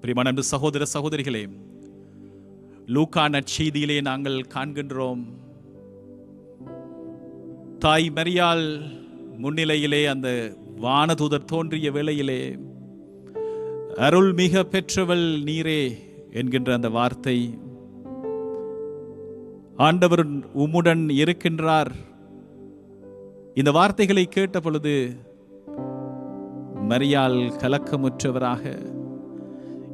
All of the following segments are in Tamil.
பிரியமான அன்பு சகோதர சகோதரிகளே, லூக்கா நற்செய்தியிலே நாங்கள் காண்கின்றோம், தாய் மரியாள் முன்னிலையிலே அந்த வானதூதர் தோன்றிய வேளையிலே அருள் மிக பெற்றவள் நீரே என்கின்ற அந்த வார்த்தை, ஆண்டவர் உம்முடன் இருக்கின்றார். இந்த வார்த்தைகளை கேட்ட பொழுது மரியாள் கலக்கமுற்றவராக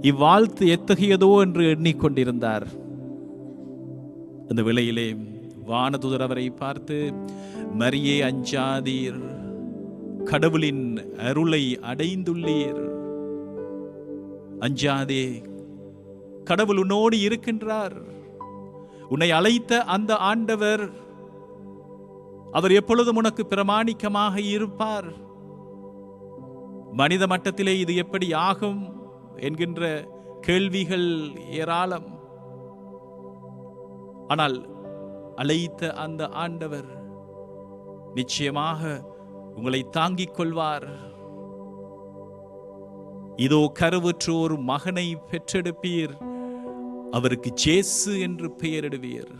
இவ்வாழ்த்து எத்தகையதோ என்று எண்ணிக்கொண்டிருந்தார். அந்த வேளையிலே வானதூதர் அவரை பார்த்து, மரியே அஞ்சாதீர், கடவுளின் அருளை அடைந்துள்ளீர், அஞ்சாதே, கடவுள் உன்னோடு இருக்கின்றார். உன்னை அழைத்த அந்த ஆண்டவர், அவர் எப்பொழுதும் உனக்கு பிரமாணிக்கமாக இருப்பார். மனித மட்டத்திலே இது எப்படி ஆகும் என்கின்ற கேள்விகள் ஏராளம். ஆனால் அழைத்த அந்த ஆண்டவர் நிச்சயமாக உங்களை தாங்கிக் கொள்வார். இதோ கருவுற்று ஒரு மகனை பெற்றெடுப்பீர், அவருக்கு ஜேசு என்று பெயரிடுவீர்.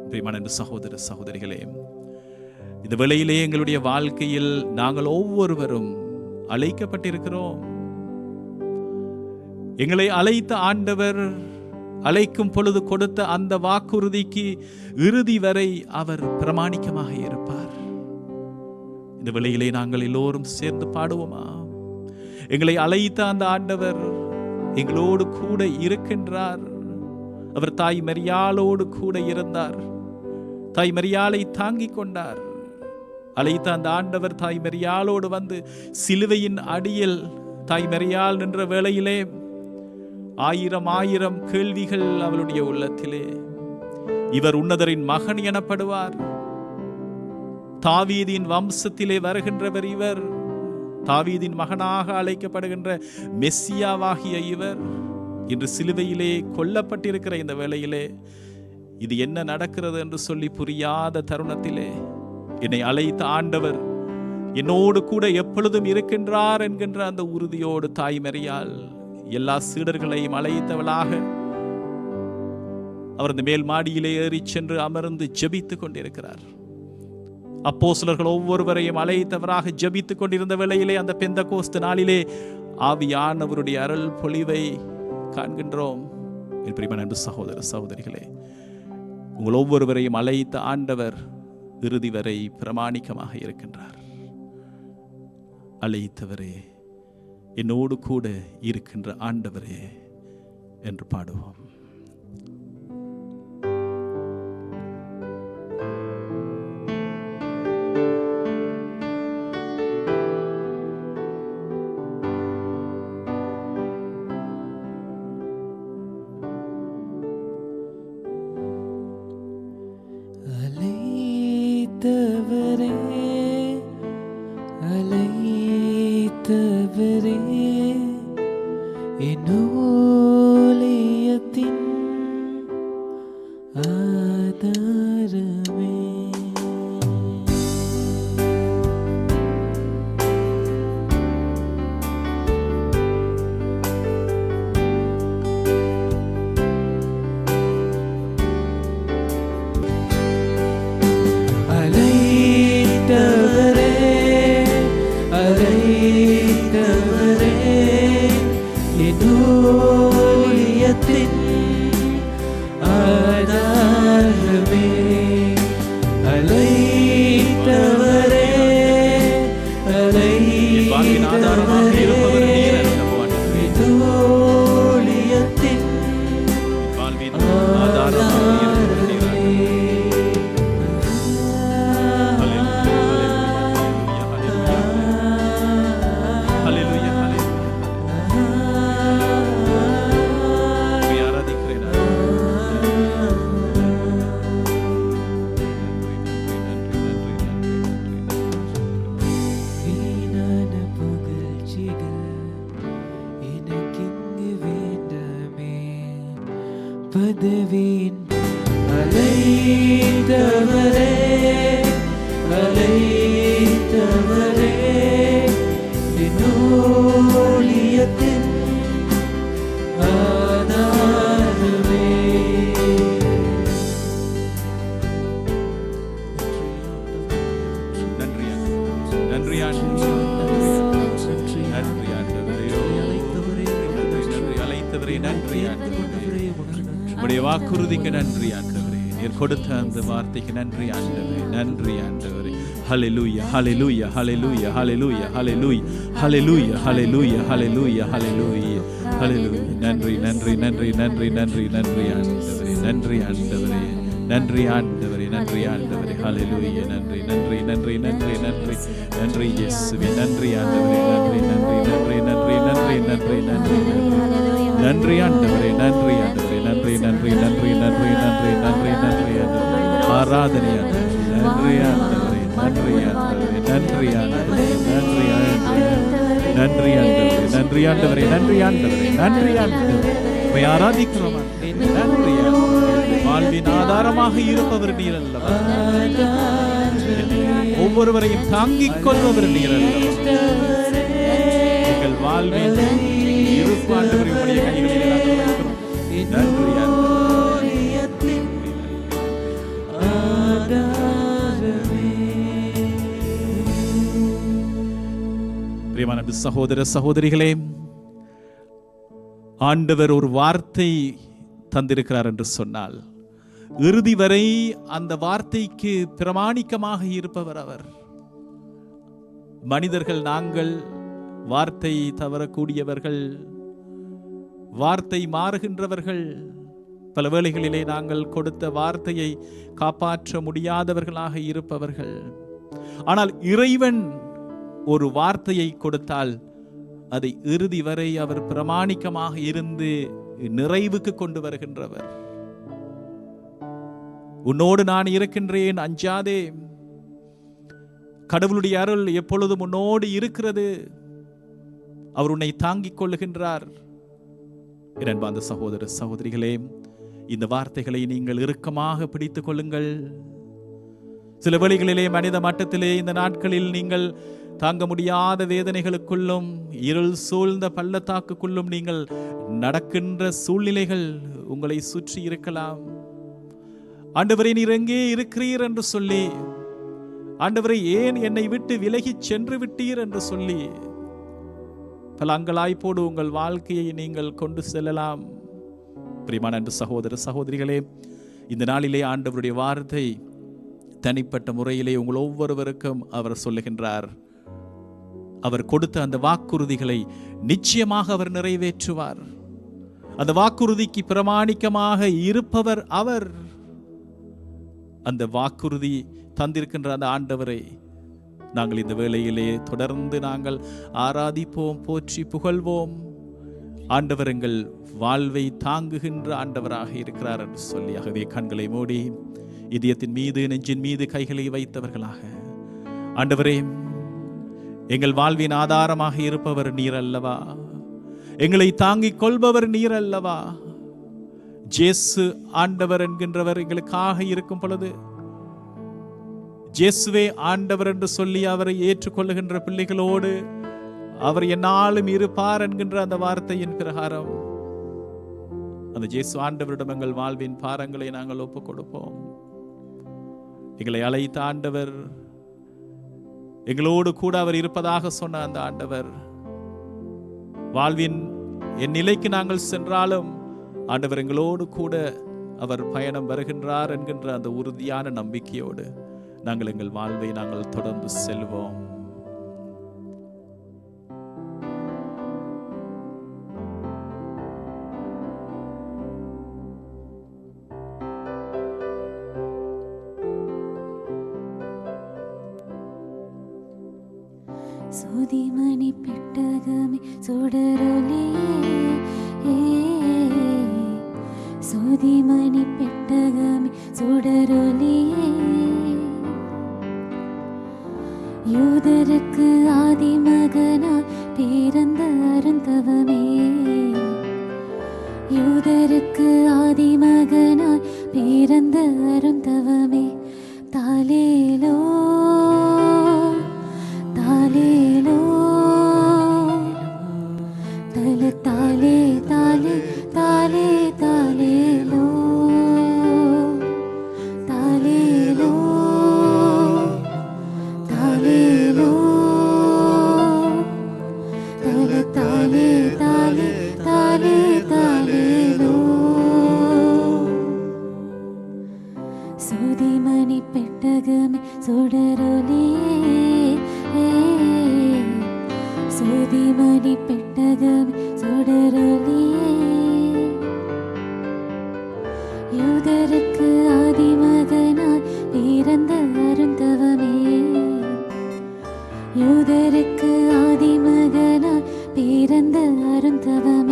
பிரியமான சகோதர சகோதரிகளே, இந்த வேளையிலே எங்களுடைய வாழ்க்கையில் நாங்கள் ஒவ்வொருவரும் அழைக்கப்பட்டிருக்கிறோம். எங்களை அழைத்த ஆண்டவர் அழைக்கும் பொழுது கொடுத்த அந்த வாக்குறுதிக்கு இறுதி வரை அவர் பிரமாணிக்கமாக இருப்பார். இந்த வேளையிலே நாங்கள் எல்லோரும் சேர்ந்து பாடுவோமா? எங்களை அழைத்த அந்த ஆண்டவர் எங்களோடு கூட இருக்கின்றார். அவர் தாய் மரியாளோடு கூட இருந்தார், தாய் மரியாளை தாங்கிக் கொண்டார். அழைத்த அந்த ஆண்டவர் தாய் மரியாளோடு வந்து சிலுவையின் அடியில் தாய் மரியாள் நின்ற வேளையிலே ஆயிரம் ஆயிரம் கேள்விகள் அவளுடைய உள்ளத்திலே. இவர் உன்னதரின் மகன் எனப்படுவார், தாவீதின் வம்சத்திலே வருகின்றவர் இவர், தாவீதின் மகனாக அழைக்கப்படுகின்ற மெஸ்ஸியாவாகிய இவர் இன்று சிலுவையிலே கொல்லப்பட்டிருக்கிற இந்த வேளையிலே இது என்ன நடக்கிறது என்று சொல்லி புரியாத தருணத்திலே என்னை அழைத்த ஆண்டவர் என்னோடு கூட எப்பொழுதும் இருக்கின்றார் என்கின்ற அந்த உறுதியோடு தாய் மரியாள் எல்லா சீடர்களையும் அழைத்தவளாக அவர் இந்த மேல் மாடியிலே ஏறி சென்று அமர்ந்து ஜெபித்துக் கொண்டிருக்கிறார். அப்போஸ்தலர்கள் ஒவ்வொருவரையும் அழைத்தவராக ஜெபித்துக் கொண்டிருந்த வேளையிலே அந்த பெந்தகோஸ்து நாளிலே ஆவியானவருடைய அருள் பொழிவை காண்கின்றோம். என் பிரியமான அன்பு சகோதர சகோதரிகளே, உங்கள் ஒவ்வொருவரையும் அழைத்த ஆண்டவர் இறுதி வரை பிரமாணிக்கமாக இருக்கின்றார். அழைத்தவரே, என்னோடு கூட இருக்கின்ற ஆண்டவரே என்று பாடுவோம். அழைத்தவரே, அழைத்தவரே, என் ஊழியத்தின் ஆதாரமே. அழைத்தவரே, அழைத்தவரே, என் ஊழியத்தின் ஆதாரமே. அழைத்தவரே, அழைத்தவரே, என் ஊழியத்தின் ஆதாரமே. பதவியின் அழைத்தவரே, அழைத்தவரே, என் ஊழியத்தின் ஆண்டவரே, நன்றி ஆண்டவரே. உம்முடைய வாக்குறுதிக்கு நன்றி ஆண்டவரே. நீர் கொடுத்த அந்த வார்த்தைக்கு நன்றி ஆண்டவரே, நன்றி ஆண்டவரே. ஹல்லேலூயா, ஹல்லேலூயா, ஹல்லேலூயா, ஹல்லேலூயா, ஹல்லேலூயா, ஹல்லேலூயா, ஹல்லேலூயா, ஹல்லேலூயா, ஹல்லேலூயா, ஹல்லேலூயா. நன்றி, நன்றி, நன்றி, நன்றி, நன்றி, நன்றி ஆண்டவரே, நன்றி ஆண்டவரே, நன்றி ஆண்டவரே, நன்றி ஆண்டவரே. ஹல்லேலூயா, நன்றி, நன்றி, நன்றி, நன்றி, நன்றி, நன்றி இயேசுவே, நன்றி ஆண்டவரே, நன்றி, நன்றி, நன்றி, நன்றி, நன்றி, நன்றி, நன்றி, நன்றி ஆண்டவரே, நன்றி ஆண்டவரே, நன்றி, நன்றி, நன்றி, நன்றி, நன்றி, நன்றி, நன்றி ஆண்டவரே. ஆராதனை ஆண்டவரே, நன்றி ஆண்டவரே, நன்றி ஆண்டவரே, நன்றி ஆண்டவரே, நன்றி ஆண்டவரே, நன்றி ஆண்டவரே, நன்றி ஆண்டவரே, நன்றி ஆண்டவரே, நன்றி ஆண்டவரே. உம்மை ஆராதிக்கிறோம் ஆண்டவரே, நன்றி ஆண்டவரே. வாழ்வின் ஆதாரமாக இருப்பவர் நீர் அல்லவா, ஒவ்வொருவரையும் தாங்கிக் கொள்பவர் நீர் அல்லவா. எங்கள் வாழ்வின் இருப்பு ஆண்டவரே உம்முடைய கைகளில் நாங்கள் வைக்கிறோம். நன்றி பிரியமான சகோதர சகோதரிகளே, ஆண்டவர் ஒரு வார்த்தை தந்திருக்கிறார் என்று சொன்னால் இறுதி வரை அந்த வார்த்தைக்கு பிரமாணிக்கமாக இருப்பவர் அவர். மனிதர்கள் நாங்கள் வார்த்தை தவறக்கூடியவர்கள், வார்த்தை மாறுகின்றவர்கள். பல வேளைகளிலே நாங்கள் கொடுத்த வார்த்தையை காப்பாற்ற முடியாதவர்களாக இருப்பவர்கள். ஆனால் இறைவன் ஒரு வார்த்தையை கொடுத்தால் அதை இறுதி வரை அவர் பிரமாணிக்கமாக இருந்து நிறைவுக்கு கொண்டு வருகின்றவர். உன்னோடு நான் இருக்கின்றேன், அஞ்சாதே. கடவுளுடைய அருள் எப்பொழுதும் உன்னோடு இருக்கிறது. அவர் உன்னை தாங்கிக் கொள்ளுகின்றார். இரண்டாவது சகோதர சகோதரிகளே, இந்த வார்த்தைகளை நீங்கள் இறுக்கமாக பிடித்துக் கொள்ளுங்கள். சில வழிகளிலே மனித மட்டத்திலே இந்த நாட்களில் நீங்கள் தாங்க முடியாத வேதனைகளுக்குள்ளும் இருள் சூழ்ந்த பள்ளத்தாக்குக்குள்ளும் நீங்கள் நடக்கின்ற சூழ்நிலைகள் உங்களை சுற்றி இருக்கலாம். ஆண்டவரே, நீர் எங்கே இருக்கிறீர் என்று சொல்லி, ஆண்டவரே ஏன் என்னை விட்டு விலகி சென்று விட்டீர் என்று சொல்லி பல அங்கலாய்ப்போடு உங்கள் வாழ்க்கையை நீங்கள் கொண்டு செல்லலாம். பிரியமான அன்பு சகோதர சகோதரிகளே, இந்த நாளிலே ஆண்டவருடைய வார்த்தை தனிப்பட்ட முறையிலே உங்கள் ஒவ்வொருவருக்கும் அவர் சொல்லுகின்றார். அவர் கொடுத்த அந்த வாக்குறுதிகளை நிச்சயமாக அவர் நிறைவேற்றுவார். அந்த வாக்குறுதிக்கு பிரமாணிக்கமாக இருப்பவர் அவர். அந்த வாக்குறுதி தந்திருக்கின்ற அந்த ஆண்டவரை நாங்கள் இந்த வேளையிலே தொடர்ந்து நாங்கள் ஆராதிப்போம், போற்றி புகழ்வோம். ஆண்டவர் எங்கள் வாழ்வை தாங்குகின்ற ஆண்டவராக இருக்கிறார் என்று சொல்லி, ஆகவே கண்களை மூடி இதயத்தின் மீது நெஞ்சின் மீது கைகளை வைத்தவர்களாக, ஆண்டவரே, எங்கள் வாழ்வின் ஆதாரமாக இருப்பவர் நீர் அல்லவா, எங்களை தாங்கிக் கொள்பவர் நீர் அல்லவா. ஜேசு ஆண்டவர் என்கின்றவர் எங்களுக்காக இருக்கும் பொழுது, ஜேசுவே ஆண்டவர் என்று சொல்லி அவரை ஏற்றுக்கொள்ளுகின்ற பிள்ளைகளோடு அவர் என்னாலும் இருப்பார் என்கின்ற அந்த வார்த்தையின் பிரகாரம் அந்த ஜேசு ஆண்டவரிடம் எங்கள் வாழ்வின் பாரங்களை நாங்கள் ஒப்புக் கொடுப்போம். எங்களை அழைத்த ஆண்டவர், எங்களோடு கூட அவர் இருப்பதாக சொன்ன அந்த ஆண்டவர், வாழ்வின் என் நிலைக்கு நாங்கள் சென்றாலும் ஆண்டவர் எங்களோடு கூட அவர் பயணம் வருகின்றார் என்கின்ற அந்த உறுதியான நம்பிக்கையோடு நாங்கள் எங்கள் வாழ்வை நாங்கள் தொடர்ந்து செல்வோம். சோதிமணி பெட்டகமே சுடரொளியே, சோதிமணி பெட்டகமே சுடரொளியே, யூதருக்கு ஆதிமகனாய் பிறந்த அருந்தவமே, யூதருக்கு ஆதிமகனாய் பிறந்த அருந்தவமே, தாலேலோ தாலேலோ தல தாலே தாலே தாலே தாலேலோ தாலேலோ தாலேலோ தல தாலே தாலே தாலே தாலே எந்தவமே